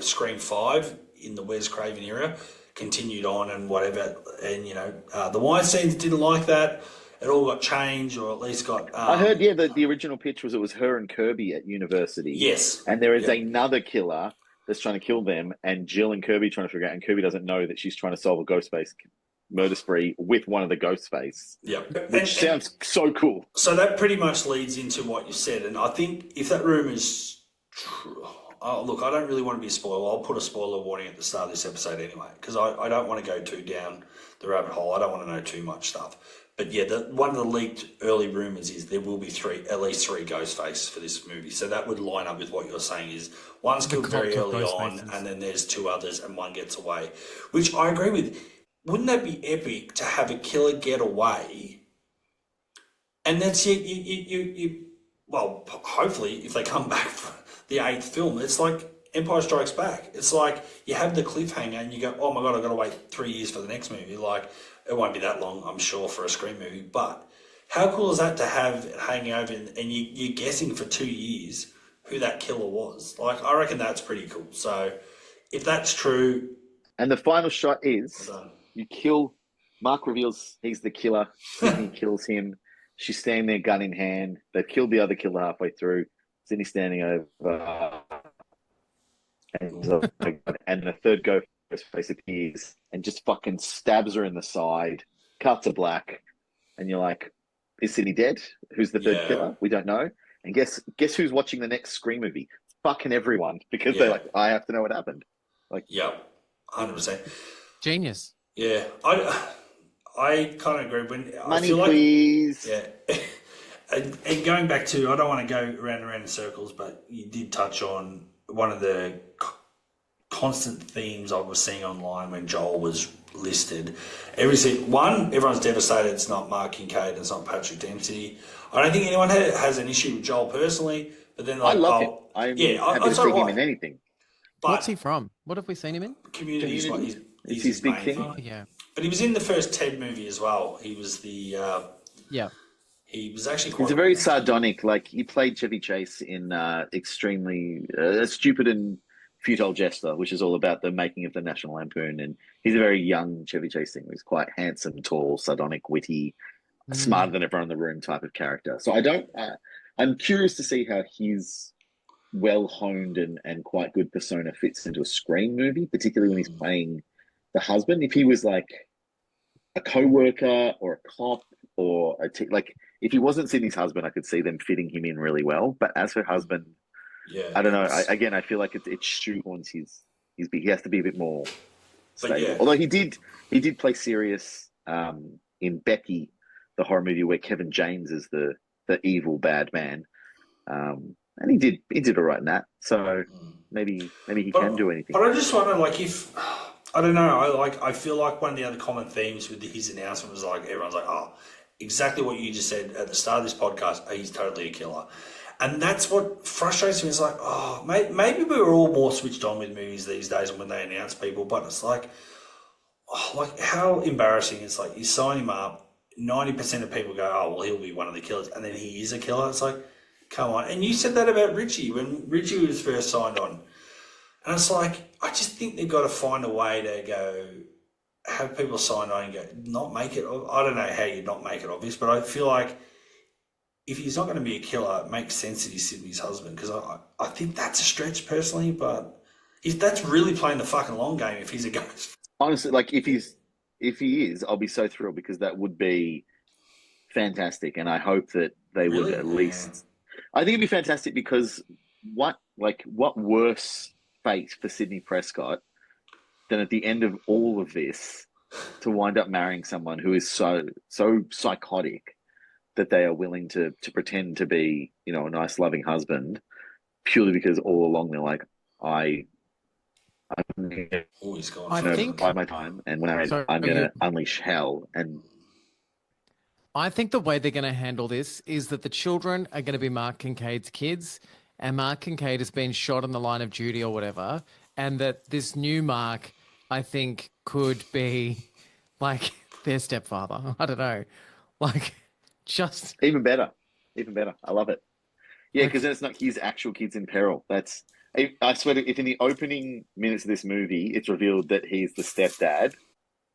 Scream 5 in the Wes Craven era continued on and whatever. And, the Weinsteins didn't like that. It all got changed, or at least got... I heard, the original pitch was it was her and Kirby at university. Yes. And there is another killer that's trying to kill them, and Jill and Kirby trying to figure out, and Kirby doesn't know that she's trying to solve a Ghostface murder spree with one of the Ghostface. Yeah. Which sounds so cool. So that pretty much leads into what you said. And I think if that rumor is true... look, I don't really want to be a spoiler. I'll put a spoiler warning at the start of this episode anyway, because I don't want to go too down the rabbit hole. I don't want to know too much stuff. But yeah, one of the leaked early rumors is there will be at least three Ghostface for this movie. So that would line up with what you're saying is one's killed very early on, and then there's two others, and one gets away, which I agree with. Wouldn't that be epic to have a killer get away? And that's it. Well, hopefully, if they come back for the 8th film, it's like Empire Strikes Back. It's like you have the cliffhanger and you go, oh my God, I've got to wait 3 years for the next movie. Like, it won't be that long, I'm sure, for a Scream movie. But how cool is that to have it hanging over and you're guessing for 2 years who that killer was? Like, I reckon that's pretty cool. So if that's true... And the final shot is you kill... Mark reveals he's the killer. Sydney kills him. She's standing there, gun in hand. They've killed the other killer halfway through. Sydney standing over, and the third Ghostface appears and just fucking stabs her in the side, cuts her black, and you're like, is Sydney dead? Who's the third killer? We don't know. And guess who's watching the next Scream movie? Fucking everyone, because they're like, I have to know what happened. Like, 100%. Genius. Yeah, I kind of agree. When money, I feel please. Yeah. And going back to, I don't want to go round and round in circles, but you did touch on one of the constant themes I was seeing online when Joel was listed. Everyone's devastated it's not Mark Kincaid, it's not Patrick Dempsey. I don't think anyone has an issue with Joel personally, but then like, I love him. I'm happy to see him in anything. But what's he from? What have we seen him in? Community is what he's his big main thing. Oh, yeah. But he was in the first Ted movie as well. He was the... He was actually quite... He's a very sardonic, like, he played Chevy Chase in extremely Stupid and Futile Jester, which is all about the making of the National Lampoon. And he's a very young Chevy Chase thing. He's quite handsome, tall, sardonic, witty, smarter than everyone in the room type of character. So I'm curious to see how his well-honed and quite good persona fits into a Scream movie, particularly when he's playing the husband. If he was like a co-worker or a cop or if he wasn't Sydney's husband, I could see them fitting him in really well. But as her husband, I don't know. I feel like it shoehorns his. He has to be a bit more stable. Yeah. Although he did play Sirius in Becky, the horror movie where Kevin James is the evil bad man, and he did all right in that. So maybe he can do anything. But I just wonder, like, if I don't know. I feel like one of the other common themes with his announcement was like everyone's like, oh, exactly what you just said at the start of this podcast. Oh, he's totally a killer. And that's what frustrates me. It's like, oh, maybe we were all more switched on with movies these days when they announce people, but it's like, how embarrassing. It's like you sign him up, 90% of people go, oh, well, he'll be one of the killers, and then he is a killer. It's like, come on. And you said that about Richie when Richie was first signed on. And it's like, I just think they've got to find a way to go, have people sign on and go, not make it, I don't know how you not make it obvious, but I feel like if he's not going to be a killer, it makes sense that he's Sydney's husband, because I think that's a stretch personally, but if that's really playing the fucking long game if he's a ghost. Honestly, like if he is, I'll be so thrilled, because that would be fantastic, and I hope that they would at least. I think it'd be fantastic, because what worse fate for Sydney Prescott than at the end of all of this to wind up marrying someone who is so psychotic that they are willing to pretend to be, a nice loving husband, purely because all along they're like, I'm going to buy my time, and when I'm going to unleash hell. And I think the way they're going to handle this is that the children are going to be Mark Kincaid's kids, and Mark Kincaid has been shot in the line of duty or whatever, and that this new Mark, I think, could be like their stepfather. I don't know. Like, just... Even better. I love it. Yeah, because then it's not his actual kids in peril. I swear, if in the opening minutes of this movie it's revealed that he's the stepdad,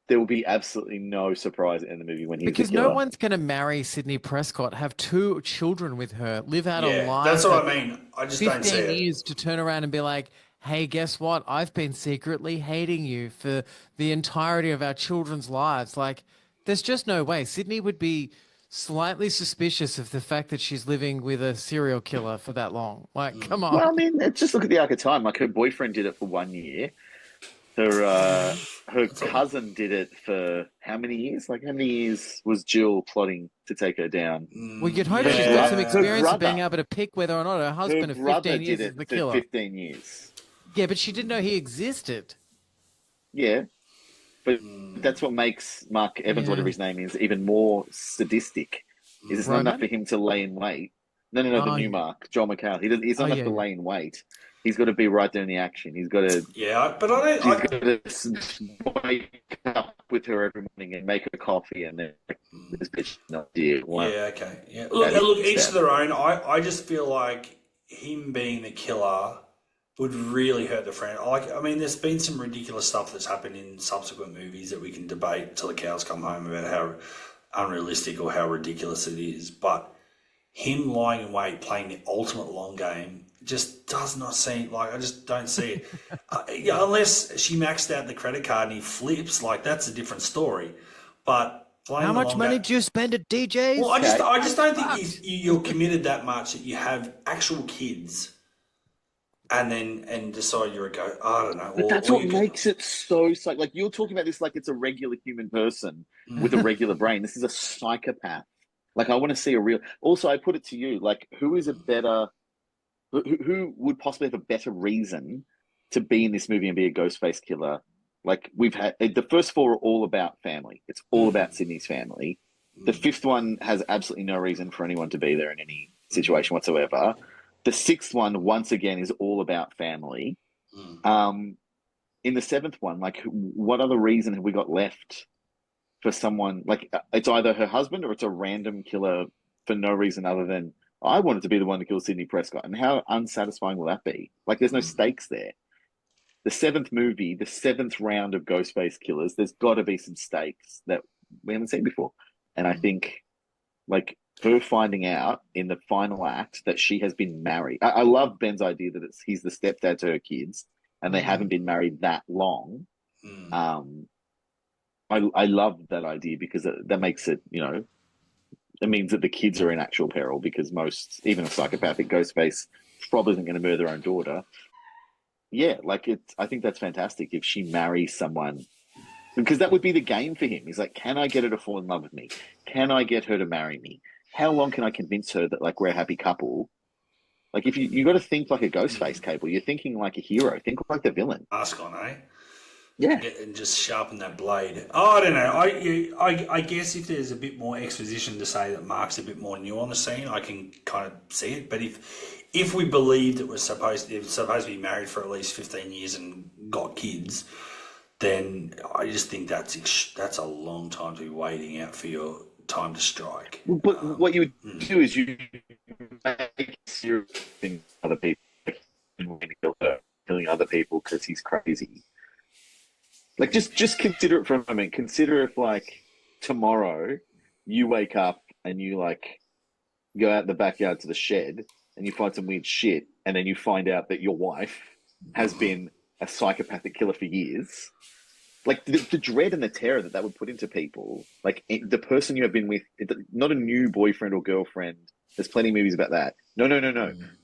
there will be absolutely no surprise in the movie when he's Because the no killer. one's going to marry Sydney Prescott, have 2 children with her, live out a Yeah, life that's what for I mean. I just don't see 15 it. years to turn around and be like, hey, guess what? I've been secretly hating you for the entirety of our children's lives. Like, there's just no way. Sydney would be slightly suspicious of the fact that she's living with a serial killer for that long. Like, come on. Well, I mean, just look at the arc of time. Like her boyfriend did it for 1 year. Her cousin did it for how many years? Like how many years was Jill plotting to take her down? We could hope Her she's got some bro- her experience of being brother- able to pick whether or not her Her husband of brother 15 years did is it the for killer. 15 years. Yeah, but she didn't know he existed. Yeah, but that's what makes Mark Evans, whatever his name is, even more sadistic. Is it's not enough for him to lay in wait. No, the Oh, new yeah. Mark, John McHale. He's not Oh, enough yeah, to yeah. lay in wait. He's got to be right there in the action. He's got to. Yeah, but I He's don't. got to wake up with her every morning and make her coffee, and then this bitch, no dear. Wow. Yeah, okay. Yeah. Look, each to their own. I just feel like him being the killer would really hurt the friend. I mean, there's been some ridiculous stuff that's happened in subsequent movies that we can debate till the cows come home about how unrealistic or how ridiculous it is. But him lying in wait, playing the ultimate long game, just does not seem like, I just don't see it. Yeah, unless she maxed out the credit card and he flips, like that's a different story. But playing How the much long money game, do you spend at DJ's? well, I just don't think you're committed that much that you have actual kids, and decide you're a go. I don't know. But that's or what you could- makes it so like you're talking about this like it's a regular human person with a regular brain. This is a psychopath. Like I want to see a real. Also, I put it to you: like, who is a better? Who would possibly have a better reason to be in this movie and be a Ghostface killer? Like we've had the first 4 are all about family. It's all about Sydney's family. The 5th one has absolutely no reason for anyone to be there in any situation whatsoever. The 6th one, once again, is all about family. In the 7th one, like, what other reason have we got left for someone? Like, it's either her husband or it's a random killer for no reason other than I wanted to be the one to kill Sydney Prescott. And how unsatisfying will that be? Like, there's no stakes there. The 7th movie, the 7th round of Ghostface killers, there's got to be some stakes that we haven't seen before. And I think, like, her finding out in the final act that she has been married. I love Ben's idea that he's the stepdad to her kids and they haven't been married that long. I love that idea because that makes it, it means that the kids are in actual peril because even a psychopathic Ghostface probably isn't going to murder their own daughter. Yeah, like I think that's fantastic if she marries someone, because that would be the game for him. He's like, can I get her to fall in love with me? Can I get her to marry me? How long can I convince her that like we're a happy couple? Like if you got to think like a Ghostface, Cable. You're thinking like a hero. Think like the villain. Mask on, eh? Yeah. And just sharpen that blade. Oh, I don't know. I guess if there's a bit more exposition to say that Mark's a bit more new on the scene, I can kind of see it. But if we believed it was supposed to be married for at least 15 years and got kids, then I just think that's a long time to be waiting out for your time to strike. But what you would do is you make serious things other people killing other people because he's crazy. Like just consider it for a moment. Consider if like tomorrow you wake up and you like go out in the backyard to the shed and you find some weird shit, and then you find out that your wife has been a psychopathic killer for years. Like the dread and the terror that would put into people. Like the person you have been with, not a new boyfriend or girlfriend. There's plenty of movies about that. No.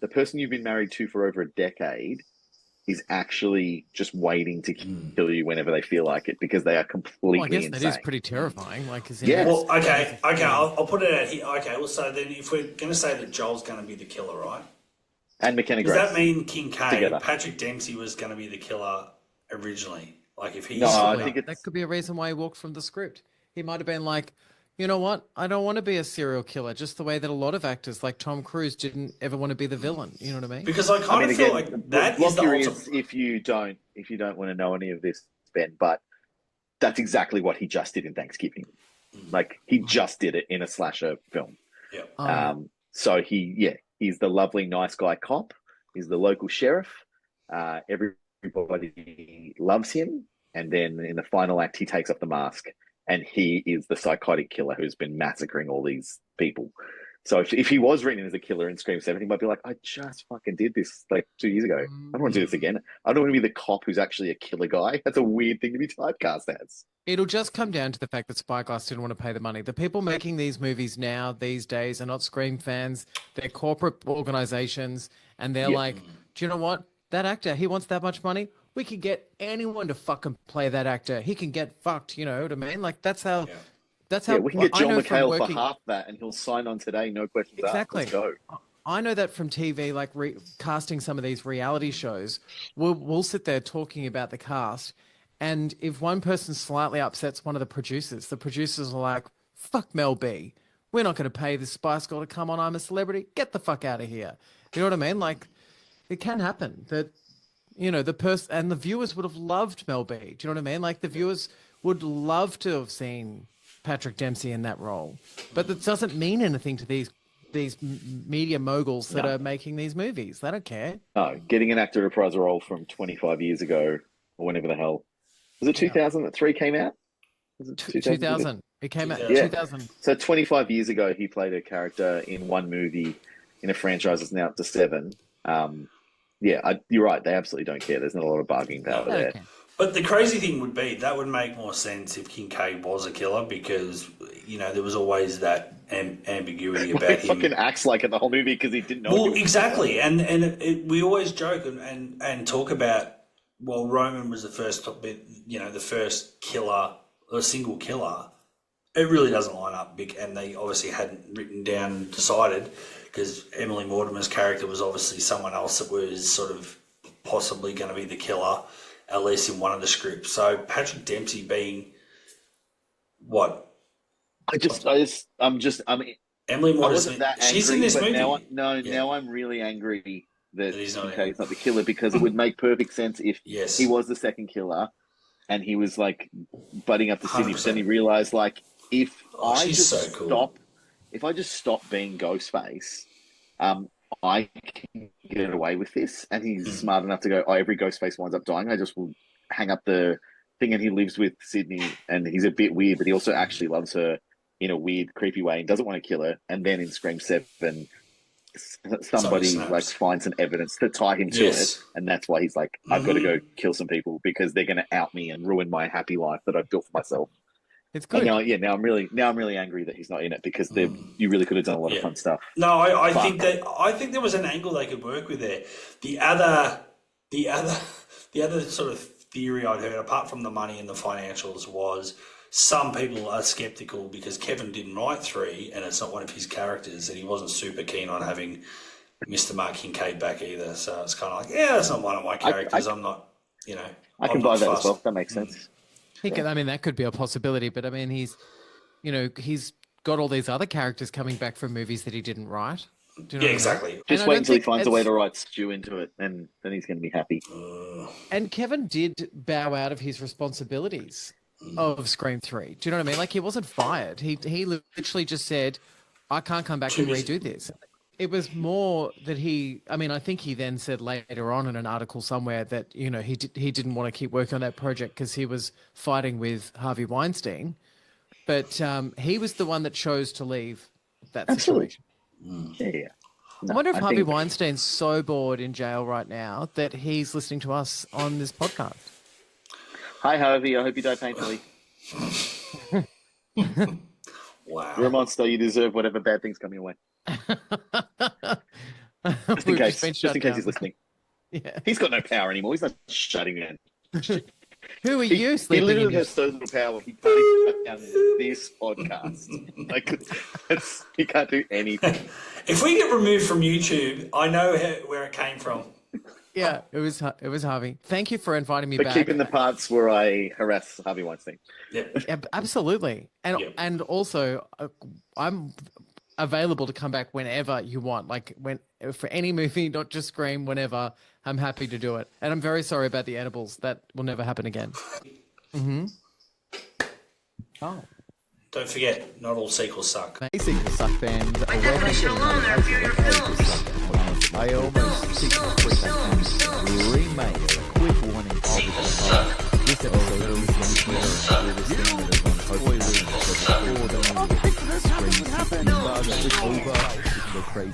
The person you've been married to for over a decade is actually just waiting to kill you whenever they feel like it because they are completely Well, I guess insane. that is pretty terrifying. Like, Yeah. Well, okay, I'll put it out here. Okay, well, so then if we're going to say that Joel's going to be the killer, right? And McKenna Does Grace. that mean Kincaid, Together. Patrick Dempsey was going to be the killer originally? Like if he's... No, I Possibly. think it's- That could be a reason why he walked from the script. He might have been like, you know what? I don't want to be a serial killer, just the way that a lot of actors like Tom Cruise didn't ever want to be the villain. You know what I mean? Because I kind of feel like that is the Block your ultimate... ears if you don't want to know any of this, Ben, but that's exactly what he just did in Thanksgiving. Like he just did it in a slasher film. Yeah. So he's the lovely, nice guy cop. He's the local sheriff. Everybody loves him. And then in the final act, he takes off the mask and he is the psychotic killer who's been massacring all these people. So if he was written as a killer in Scream 7, he might be like, I just fucking did this like 2 years ago. I don't want to do this again. I don't want to be the cop who's actually a killer guy. That's a weird thing to be typecast as. It'll just come down to the fact that Spyglass didn't want to pay the money. The people making these movies now, these days, are not Scream fans. They're corporate organizations, and they're like, do you know what? That actor, he wants that much money. We could get anyone to fucking play that actor. He can get fucked, you know what I mean? Like, that's how... Yeah. That's how we can get John McHale for half that, and he'll sign on today, no questions asked. Exactly. Let's go. I know that from TV, like casting some of these reality shows, we'll sit there talking about the cast, and if one person slightly upsets one of the producers are like, fuck Mel B. We're not going to pay this Spice Girl to come on I'm a Celebrity. Get the fuck out of here. You know what I mean? Like, it can happen that, you know, the person and the viewers would have loved Mel B. Do you know what I mean? Like, the viewers would love to have seen Patrick Dempsey in that role, but that doesn't mean anything to these media moguls that are making these movies. They don't care. No, getting an actor to reprise a role from 25 years ago or whenever the hell was it 2000 that 3 came out? Was it 2000? It came out. Yeah. 2000. So 25 years ago, he played a character in one movie in a franchise that's now up to 7. You're right. They absolutely don't care. There's not a lot of bargaining power there. Okay. But the crazy thing would be that would make more sense if Kincaid was a killer because, you know, there was always that ambiguity about He him. fucking acts like it the whole movie because he didn't know. Well, exactly. And we always joke and talk about, well, Roman was the first killer, a single killer. It really doesn't line up big, and they obviously hadn't written down and decided because Emily Mortimer's character was obviously someone else that was sort of possibly going to be the killer, at least in one of the scripts. So Patrick Dempsey being what? Emily Mortimer. She's in this movie. Now I'm really angry that he's not the killer because it would make perfect sense if he was the second killer and he was like butting up to Sydney. But then he realized like if I just stop being Ghostface, I can get away with this. And he's smart enough to go, every Ghostface winds up dying. I just will hang up the thing, and he lives with Sydney and he's a bit weird, but he also actually loves her in a weird, creepy way and doesn't want to kill her. And then in Scream 7, somebody like finds some evidence to tie him to it. And that's why he's like, I've got to go kill some people because they're going to out me and ruin my happy life that I've built for myself. It's good. Now I'm really angry that he's not in it because you really could have done a lot of fun stuff. No, I think there was an angle they could work with there. The other sort of theory I'd heard, apart from the money and the financials, was some people are skeptical because Kevin didn't write 3 and it's not one of his characters, and he wasn't super keen on having Mr. Mark Kincaid back either. So it's kind of like, that's not one of my characters. I'm not, I can buy that as well. That makes sense. I mean, that could be a possibility, but I mean, he's got all these other characters coming back from movies that he didn't write. Do you know exactly. Just wait until he finds a way to write Stu into it, and then he's going to be happy. And Kevin did bow out of his responsibilities of Scream 3. Do you know what I mean? Like, he wasn't fired. He literally just said, I can't come back and redo this. It was more that I think he then said later on in an article somewhere that, he didn't want to keep working on that project because he was fighting with Harvey Weinstein. But he was the one that chose to leave that situation. Yeah. I wonder if Harvey Weinstein's so bored in jail right now that he's listening to us on this podcast. Hi, Harvey. I hope you die painfully. Wow. You're a monster. You deserve whatever bad things come your way. Just in case he's listening. Yeah. He's got no power anymore. He's not shutting down. Who are you He sleeping literally in? has so little power. He can't even shut down this podcast. Like, he can't do anything. If we get removed from YouTube, I know where it came from. Yeah, it was Harvey. Thank you for inviting me But back. keep in the parts where I harass Harvey Weinstein. Yeah. Absolutely. And also, I'm available to come back whenever you want. Like, for any movie, not just Scream, whenever, I'm happy to do it. And I'm very sorry about the edibles. That will never happen again. Mm-hmm. Oh. Don't forget, not all sequels suck. Sequels suck, fans. By definition alone, they're inferior films. I almost think and remake a quick warning of this episode is spoilers for the Scream 16 saga is over. This is a crazy